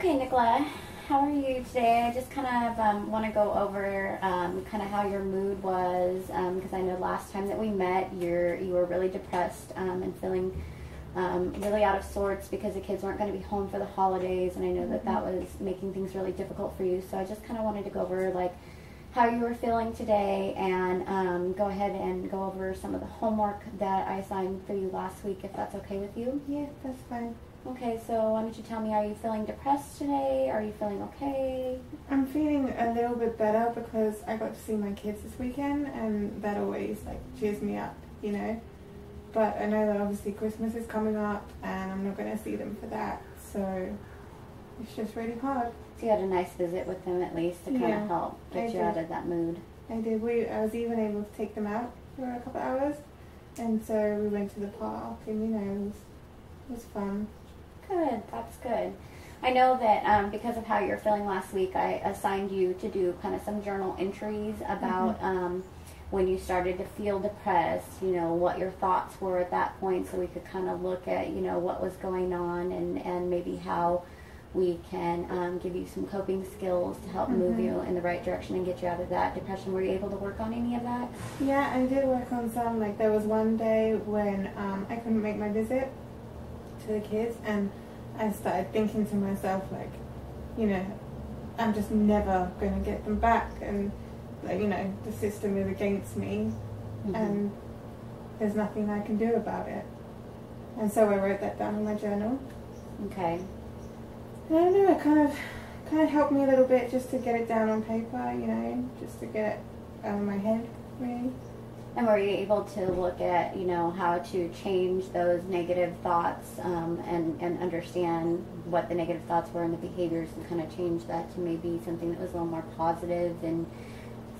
Okay, Nicola, how are you today? I just kind of want to go over kind of how your mood was, because I know last time that we met, you were really depressed and feeling really out of sorts because the kids weren't going to be home for the holidays, and I know that that was making things really difficult for you. So I just kind of wanted to go over like how you were feeling today, and go ahead and go over some of the homework that I assigned for you last week, if that's okay with you. Yeah, that's fine. Okay, so why don't you tell me, are you feeling depressed today? Are you feeling okay? I'm feeling a little bit better because I got to see my kids this weekend, and that always like cheers me up, you know. But I know that obviously Christmas is coming up and I'm not going to see them for that, so it's just really hard. So you had a nice visit with them at least to kind of help get you out of that mood. I did. I was even able to take them out for a couple of hours, and so we went to the park, and you know, it was fun. Good, that's good. I know that because of how you're feeling last week, I assigned you to do kind of some journal entries about when you started to feel depressed, you know, what your thoughts were at that point, so we could kind of look at, you know, what was going on, and maybe how we can give you some coping skills to help move you in the right direction and get you out of that depression. Were you able to work on any of that? Yeah, I did work on some. Like there was one day when I couldn't make my visit to the kids, and I started thinking to myself, like, you know, I'm just never going to get them back, and like, you know, the system is against me, and there's nothing I can do about it. And so I wrote that down in my journal. Okay. And I don't know, it kind of helped me a little bit just to get it down on paper, you know, just to get it out of my head, really. And were you able to look at, you know, how to change those negative thoughts and understand what the negative thoughts were and the behaviors, and kind of change that to maybe something that was a little more positive, and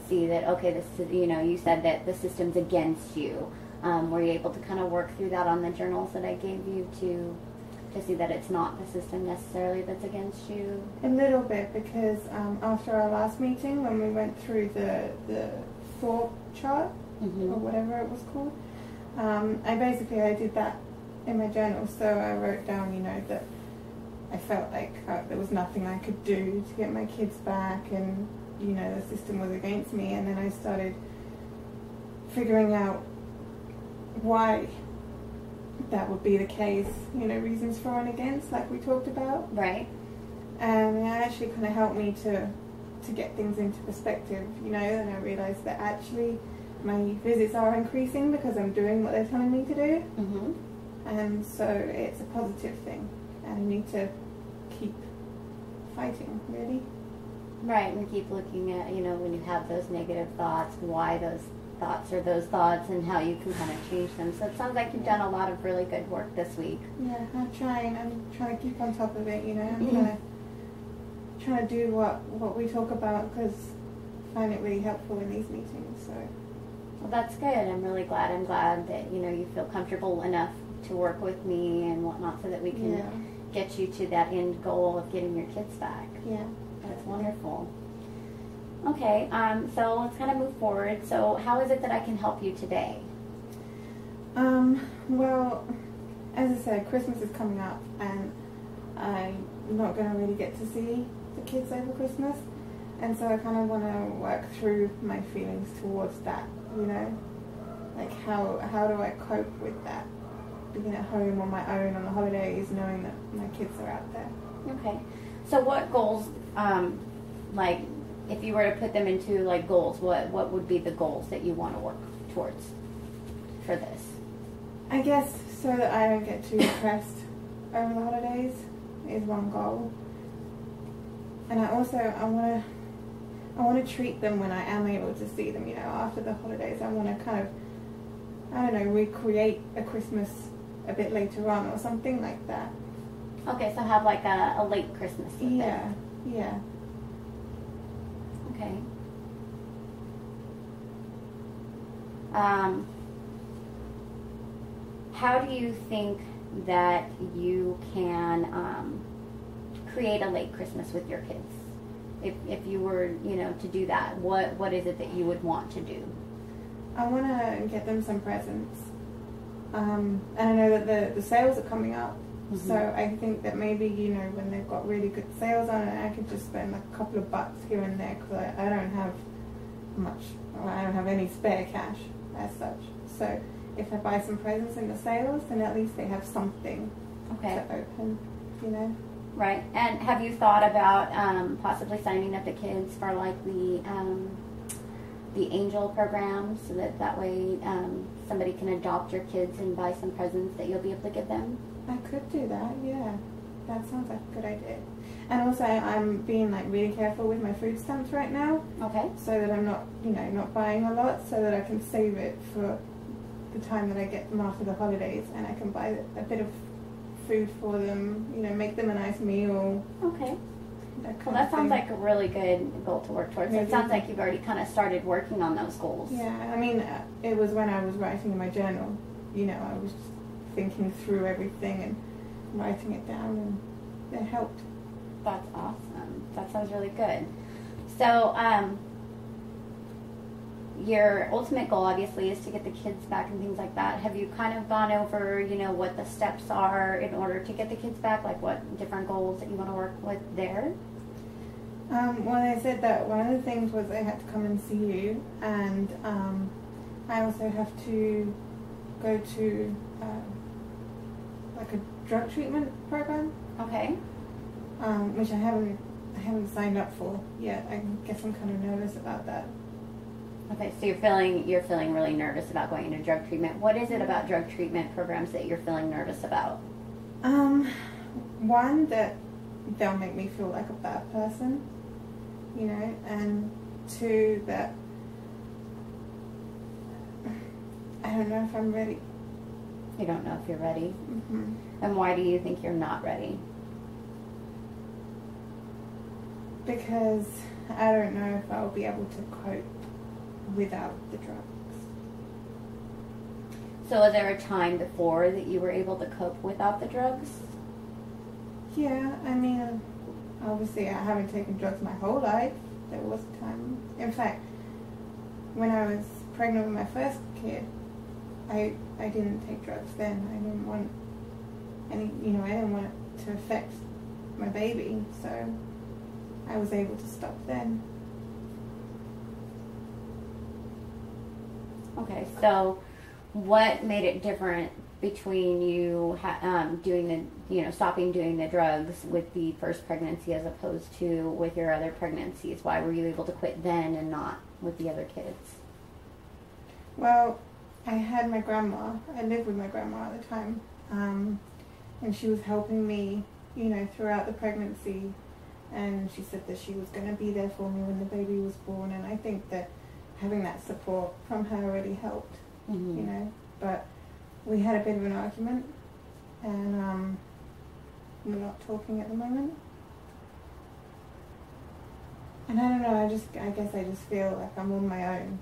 see that, okay, this is, you know, you said that the system's against you. Were you able to kind of work through that on the journals that I gave you to see that it's not the system necessarily that's against you? A little bit, because after our last meeting, when we went through the thought chart, or whatever it was called, I did that in my journal. So I wrote down, you know, that I felt like there was nothing I could do to get my kids back, and you know, the system was against me. And then I started figuring out why that would be the case, you know, reasons for and against, like we talked about. Right. And it actually kind of helped me to get things into perspective, you know. And I realized that actually my visits are increasing because I'm doing what they're telling me to do. And so it's a positive thing, and I need to keep fighting, really. Right, and keep looking at, you know, when you have those negative thoughts, why those thoughts are those thoughts, and how you can kind of change them. So it sounds like you've done a lot of really good work this week. Yeah, I'm trying to keep on top of it, you know. I'm trying to do what we talk about, because I find it really helpful in these meetings. So. Well, that's good. I'm really glad. I'm glad that, you know, you feel comfortable enough to work with me and whatnot, so that we can get you to that end goal of getting your kids back. Yeah. That's wonderful. Okay, so let's kind of move forward. So how is it that I can help you today? Well, as I said, Christmas is coming up, and I'm not going to really get to see the kids over Christmas, and so I kind of want to work through my feelings towards that, you know, like how do I cope with that, being at home on my own on the holidays, knowing that my kids are out there. Okay, so what goals, like, if you were to put them into like goals, what would be the goals that you want to work towards for this? I guess so that I don't get too depressed over the holidays is one goal. And I want to treat them when I am able to see them, you know, after the holidays. I want to kind of, I don't know, recreate a Christmas a bit later on or something like that. Okay, so have like a late Christmas with them. Yeah. Okay. How do you think that you can create a late Christmas with your kids? If you were, you know, to do that, what is it that you would want to do? I want to get them some presents. And I know that the sales are coming up So I think that maybe, you know, when they've got really good sales on it, I could just spend like a couple of bucks here and there, because I don't have much, well, I don't have any spare cash as such. So if I buy some presents in the sales, then at least they have something to open, you know. Right. And have you thought about possibly signing up the kids for like the angel program, so that way somebody can adopt your kids and buy some presents that you'll be able to give them? I could do that, yeah. That sounds like a good idea. And also, I'm being like really careful with my food stamps right now. Okay. So that I'm not, you know, not buying a lot, so that I can save it for the time that I get them after the holidays, and I can buy a bit of food for them, you know, make them a nice meal. Okay. Well, that sounds like a really good goal to work towards. Maybe. It sounds like you've already kind of started working on those goals. Yeah, I mean, it was when I was writing in my journal, you know, I was just thinking through everything and writing it down, and it helped. That's awesome. That sounds really good. So, your ultimate goal, obviously, is to get the kids back and things like that. Have you kind of gone over, you know, what the steps are in order to get the kids back? Like, what different goals that you want to work with there? Well, I said that one of the things was I had to come and see you, and I also have to go to like a drug treatment program. Okay. Which I haven't signed up for yet. I guess I'm kind of nervous about that. Okay, so you're feeling really nervous about going into drug treatment. What is it about drug treatment programs that you're feeling nervous about? One, that they'll make me feel like a bad person, you know, and two, that I don't know if I'm ready. You don't know if you're ready? Mm-hmm. And why do you think you're not ready? Because I don't know if I'll be able to cope without the drugs. So was there a time before that you were able to cope without the drugs? Yeah, I mean, obviously I haven't taken drugs my whole life. There was a time. In fact, when I was pregnant with my first kid, I didn't take drugs then. I didn't want any, you know, I didn't want it to affect my baby, so I was able to stop then. Okay, so what made it different between you stopping doing the drugs with the first pregnancy as opposed to with your other pregnancies? Why were you able to quit then and not with the other kids? Well, I had my grandma. I lived with my grandma at the time, and she was helping me, you know, throughout the pregnancy. And she said that she was going to be there for me when the baby was born, and I think that having that support from her really helped, you know. But we had a bit of an argument, and we're not talking at the moment. And I don't know, I guess I just feel like I'm on my own.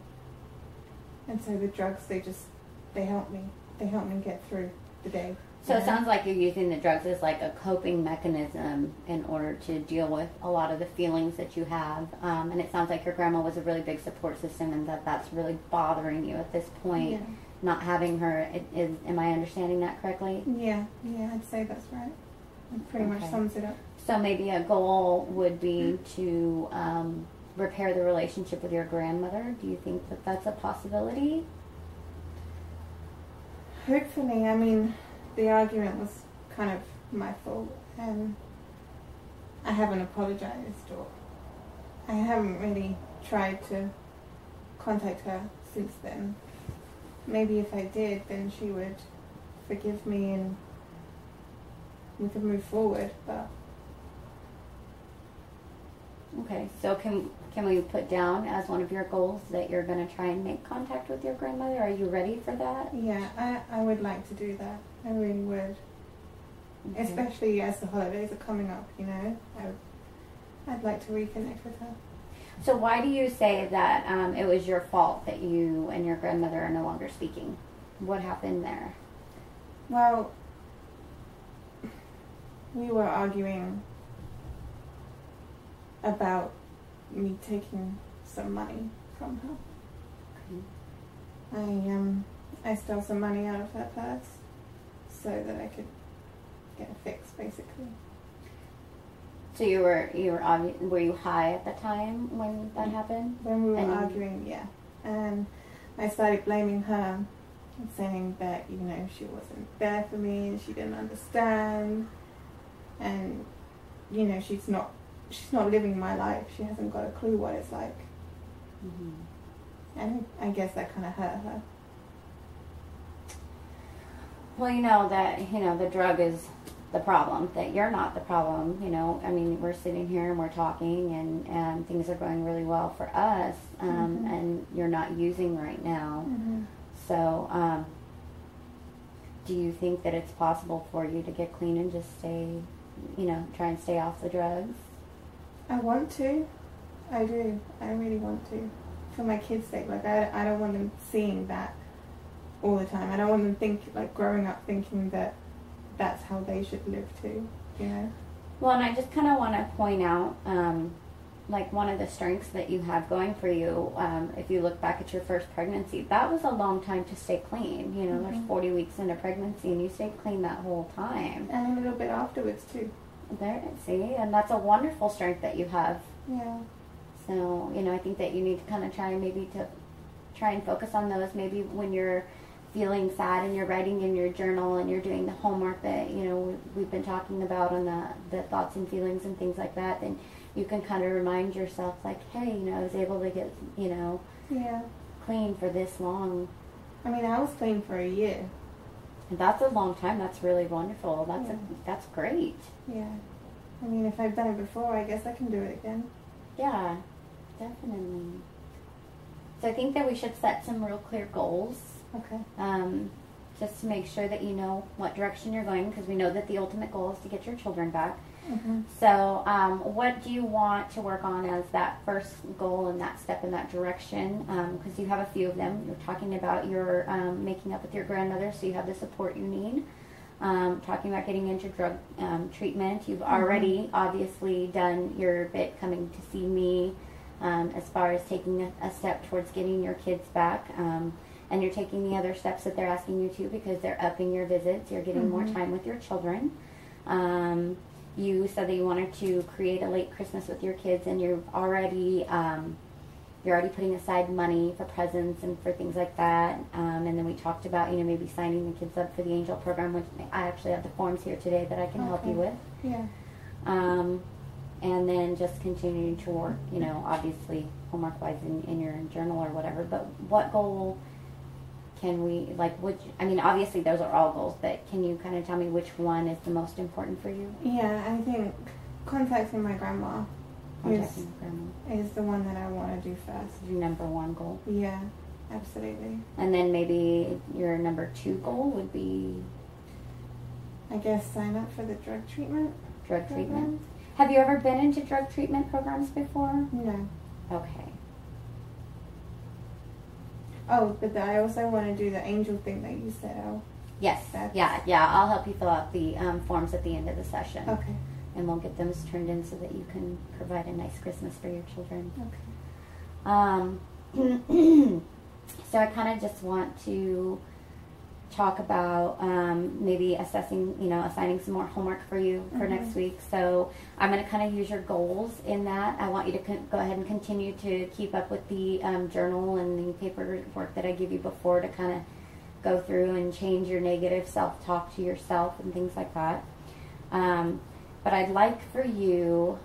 And so the drugs, they help me. They help me get through the day. So it sounds like you're using the drugs as like a coping mechanism in order to deal with a lot of the feelings that you have. And it sounds like your grandma was a really big support system, and that's really bothering you at this point, not having her. Am I understanding that correctly? Yeah, I'd say that's right. It pretty much sums it up. So maybe a goal would be to repair the relationship with your grandmother. Do you think that that's a possibility? Hopefully. I mean, the argument was kind of my fault, and I haven't apologized, or I haven't really tried to contact her since then. Maybe if I did, then she would forgive me and we could move forward, but... Okay, so can we put down as one of your goals that you're going to try and make contact with your grandmother? Are you ready for that? Yeah, I would like to do that. I really would. Okay. Especially as the holidays are coming up, you know. I'd like to reconnect with her. So why do you say that it was your fault that you and your grandmother are no longer speaking? What happened there? Well, we were arguing about me taking some money from her. Okay. I stole some money out of her purse so that I could get a exactly. So were you high at the time when that happened? When we were arguing, yeah. And I started blaming her, saying that, you know, she wasn't there for me and she didn't understand. And, you know, she's not living my life. She hasn't got a clue what it's like. And I guess that kind of hurt her. Well, you know that, you know, the drug is the problem, that you're not the problem, you know. I mean, we're sitting here and we're talking and things are going really well for us, and you're not using right now. So, do you think that it's possible for you to get clean and just stay, you know, try and stay off the drugs? I want to. I do. I really want to. For my kids' sake. Like, I don't want them seeing that all the time. I don't want them growing up thinking that that's how they should live too, you know? Well, and I just kind of want to point out, like, one of the strengths that you have going for you, if you look back at your first pregnancy, that was a long time to stay clean. You know, there's 40 weeks into pregnancy and you stayed clean that whole time. And a little bit afterwards too. There, see, and that's a wonderful strength that you have. Yeah. So, you know, I think that you need to kind of try and focus on those. Maybe when you're feeling sad and you're writing in your journal and you're doing the homework that, you know, we've been talking about on the thoughts and feelings and things like that, then you can kind of remind yourself, like, hey, you know, I was able to get, you know, clean for this long. I mean, I was clean for a year. And that's a long time. That's really wonderful. That's great. Yeah. I mean, if I've done it before, I guess I can do it again. Yeah, definitely. So I think that we should set some real clear goals. Okay. Just to make sure that you know what direction you're going, because we know that the ultimate goal is to get your children back. So what do you want to work on as that first goal and that step in that direction? Because you have a few of them. You're talking about your making up with your grandmother, so you have the support you need. Talking about getting into drug treatment. You've already obviously done your bit coming to see me, as far as taking a step towards getting your kids back. And you're taking the other steps that they're asking you to, because they're upping your visits. You're getting more time with your children. You said that you wanted to create a late Christmas with your kids, and you're already putting aside money for presents and for things like that. And then we talked about, you know, maybe signing the kids up for the Angel program, which I actually have the forms here today that I can help you with. Yeah. And then just continuing to work, you know, obviously homework-wise in your journal or whatever. But what goal can we, like, I mean, obviously those are all goals, but can you kind of tell me which one is the most important for you? Yeah, I think contacting my grandma is the one that I want to do first. Your number one goal? Yeah, absolutely. And then maybe your number two goal would be? I guess sign up for the drug treatment. Drug treatment. Have you ever been into drug treatment programs before? No. Okay. Oh, but I also want to do the angel thing that you said. Yes. Yeah. I'll help you fill out the forms at the end of the session. Okay. And we'll get those turned in so that you can provide a nice Christmas for your children. Okay. So I kind of just want to talk about maybe assigning some more homework for you for next week. So I'm going to kind of use your goals in that. I want you to go ahead and continue to keep up with the journal and the paperwork that I give you before, to kind of go through and change your negative self-talk to yourself and things like that. But I'd like for you,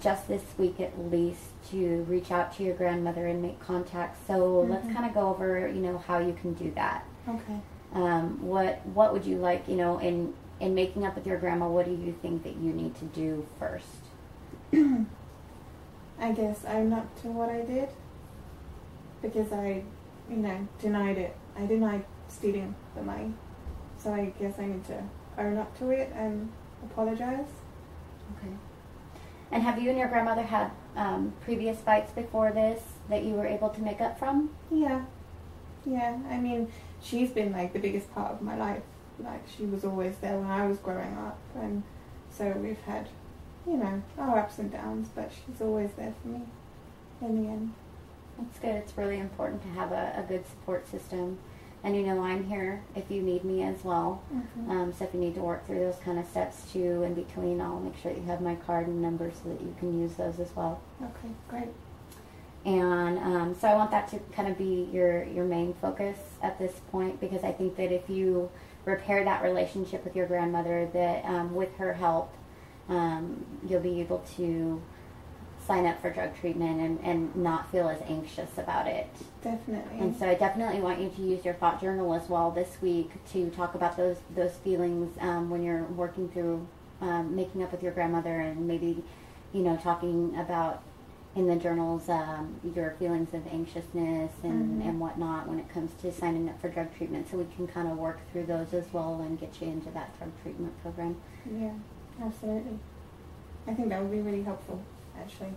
just this week at least, to reach out to your grandmother and make contact. So let's kind of go over, you know, how you can do that. Okay. What would you like, you know, in making up with your grandma, what do you think that you need to do first? I guess own up to what I did, because I, you know, denied it. I denied stealing the money. So I guess I need to own up to it and apologize. Okay. And have you and your grandmother had previous fights before this that you were able to make up from? Yeah. I mean, she's been like the biggest part of my life. Like, she was always there when I was growing up, and so we've had, you know, our ups and downs, but she's always there for me in the end. That's good. It's really important to have a good support system. And you know I'm here if you need me as well. So if you need to work through those kind of steps too in between, I'll make sure that you have my card and number so that you can use those as well. Okay, great. And so I want that to kind of be your main focus at this point, because I think that if you repair that relationship with your grandmother, that with her help, you'll be able to sign up for drug treatment and not feel as anxious about it. Definitely. And so I definitely want you to use your thought journal as well this week to talk about those feelings when you're working through making up with your grandmother, and maybe, you know, talking about in the journals your feelings of anxiousness and whatnot when it comes to signing up for drug treatment, so we can kind of work through those as well and get you into that drug treatment program. Yeah, absolutely. I think that would be really helpful, actually.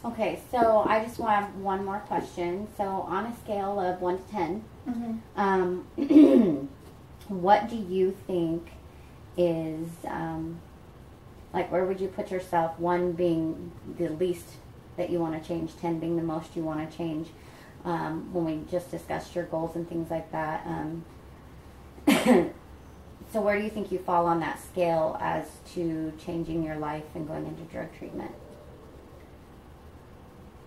Okay, so I just want to have one more question. So on a scale of 1 to 10, what do you think is, like, where would you put yourself? 1 being the least that you want to change, 10 being the most you want to change, when we just discussed your goals and things like that. So where do you think you fall on that scale as to changing your life and going into drug treatment?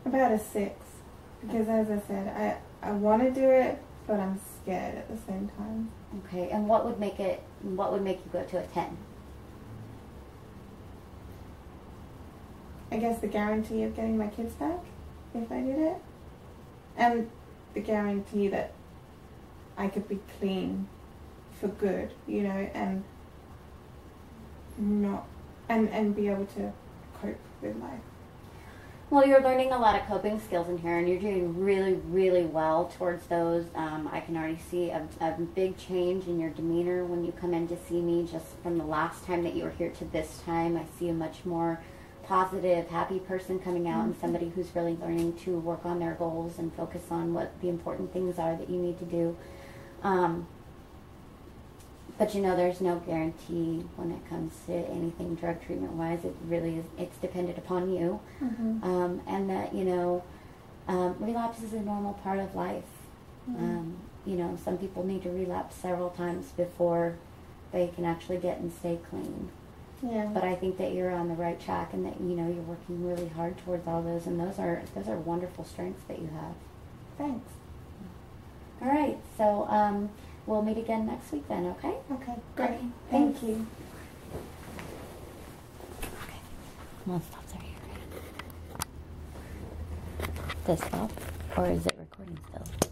About a 6, because as I said, I want to do it, but I'm scared at the same time. Okay, and what would make you go to a 10? I guess the guarantee of getting my kids back if I did it, and the guarantee that I could be clean for good, you know, and be able to cope with life. Well, you're learning a lot of coping skills in here, and you're doing really, really well towards those. I can already see a big change in your demeanor when you come in to see me. Just from the last time that you were here to this time, I see a much more positive, happy person coming out, and somebody who's really learning to work on their goals and focus on what the important things are that you need to do. But you know, there's no guarantee when it comes to anything drug treatment wise. It really is, it's dependent upon you. And that, you know, relapse is a normal part of life. You know, some people need to relapse several times before they can actually get and stay clean. Yeah. But I think that you're on the right track, and that, you know, you're working really hard towards all those, and those are wonderful strengths that you have. Thanks. All right, so we'll meet again next week then, okay? Okay, great. Okay, Thank you. Okay, well, stops are here. This stop, or is it recording still?